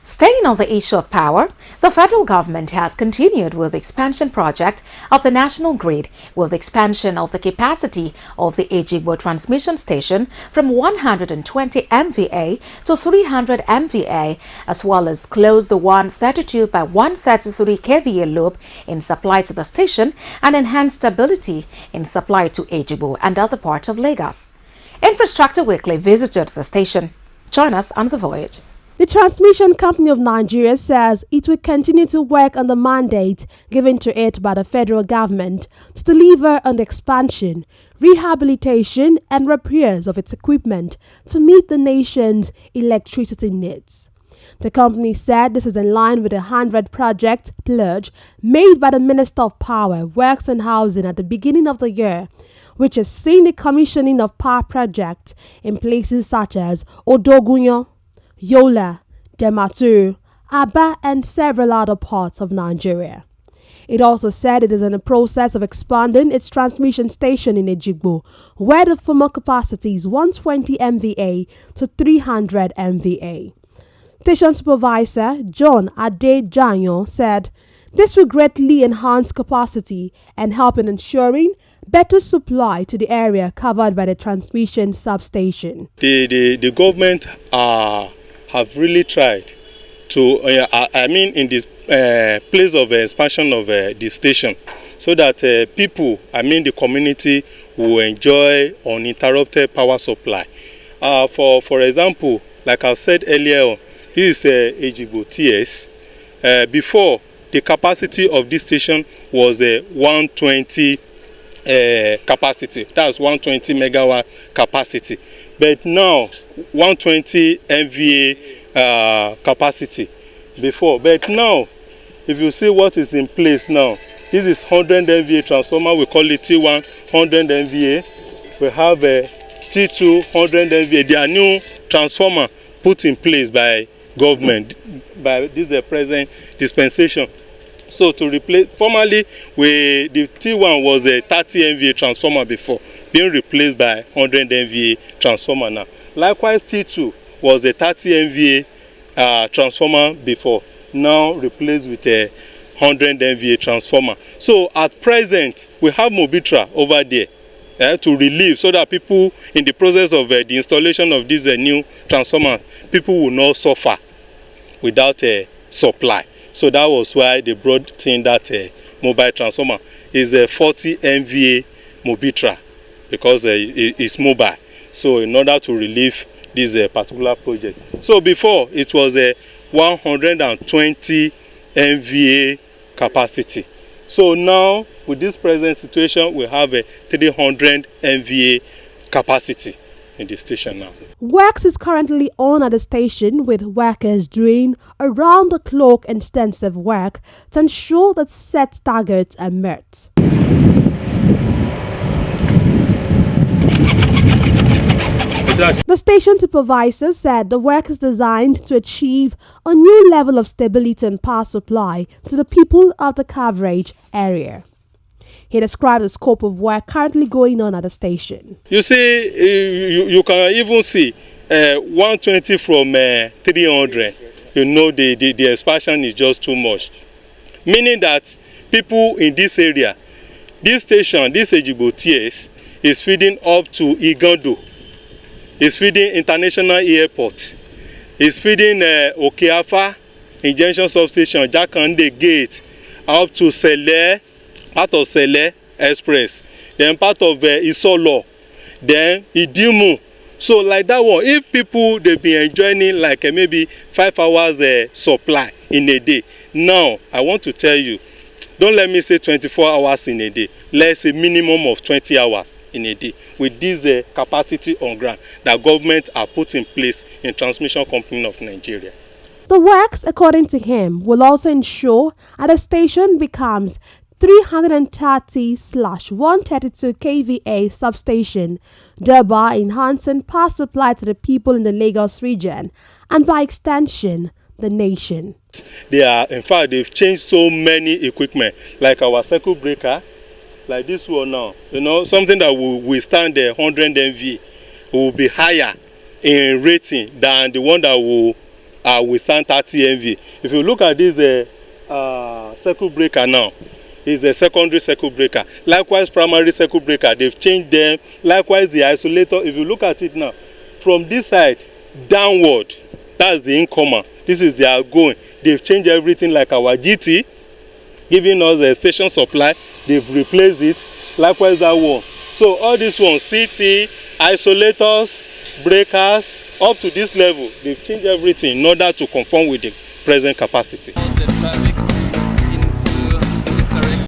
Staying on the issue of power, the federal government has continued with the expansion project of the national grid with the expansion of the capacity of the Ejigbo transmission station from 120 MVA to 300 MVA, as well as close the 132 by 133 kVA loop in supply to the station and enhance stability in supply to Ejigbo and other parts of Lagos. Infrastructure Weekly visited the station. Join us on the voyage. The Transmission Company of Nigeria says it will continue to work on the mandate given to it by the federal government to deliver on the expansion, rehabilitation and repairs of its equipment to meet the nation's electricity needs. The company said this is in line with the 100 project pledge made by the Minister of Power, Works and Housing at the beginning of the year, which has seen the commissioning of power projects in places such as Odogunyo, Yola, Damaturu, Aba and several other parts of Nigeria. It also said it is in the process of expanding its transmission station in Ejigbo, where the former capacity is 120 MVA to 300 MVA. Station Supervisor John Adejanyo said this will greatly enhance capacity and help in ensuring better supply to the area covered by the transmission substation. The government have really tried to, in this place of expansion of the station, so that people, the community, will enjoy uninterrupted power supply. For example, like I've said earlier, this is Ejigbo TS. Before, the capacity of this station was 120 capacity. That's 120 megawatt capacity. But now 120 MVA capacity before. But now, if you see what is in place now, this is 100 MVA transformer. We call it T1 100 MVA. We have a T2 100 MVA. They are new transformer put in place by government by this present dispensation. So to replace, formerly the T1 was a 30 MVA transformer before, being replaced by 100 MVA transformer now. Likewise, T2 was a 30 MVA transformer before, now replaced with a 100 MVA transformer. So at present, we have Mobitra over there to relieve, so that people in the process of the installation of this new transformer, people will not suffer without a supply. So that was why they brought in that mobile transformer. It's a 40 MVA Mobitra because it's mobile. So in order to relieve this particular project. So before it was a 120 MVA capacity. So now with this present situation, we have a 300 MVA capacity in the station now. Works is currently on at the station, with workers doing around-the-clock extensive work to ensure that set targets are met. The station supervisor said the work is designed to achieve a new level of stability and power supply to the people of the coverage area. He described the scope of work currently going on at the station. You see, you can even see 120 from 300. You know, the expansion is just too much. Meaning that people in this area, this station, this Ejigbo TS, is feeding up to Igando. It's feeding International Airport. It's feeding Okeafa Injection Substation, Jakande Gate, up to Sele, part of Sele Express, then part of Isolo, then Idimu. So like that one, if people they be enjoying like maybe 5 hours supply in a day. Now I want to tell you, don't let me say 24 hours in a day. Let's say minimum of 20 hours in a day with this capacity on ground that government are put in place in Transmission Company of Nigeria. The works, according to him, will also ensure that the station becomes 330/132 kVA substation, thereby enhancing power supply to the people in the Lagos region and by extension, the nation. In fact, they've changed so many equipment, like our circuit breaker, like this one now. You know, something that will withstand the 100 MV will be higher in rating than the one that will withstand 30 MV. If you look at this circuit breaker now, is a secondary circuit breaker. Likewise, primary circuit breaker, they've changed them. Likewise, the isolator, if you look at it now, from this side downward, that's the incomer. This is the outgoing. They've changed everything, like our GT, giving us a station supply. They've replaced it. Likewise, that one. So all these ones, CT, isolators, breakers, up to this level, they've changed everything in order to conform with the present capacity.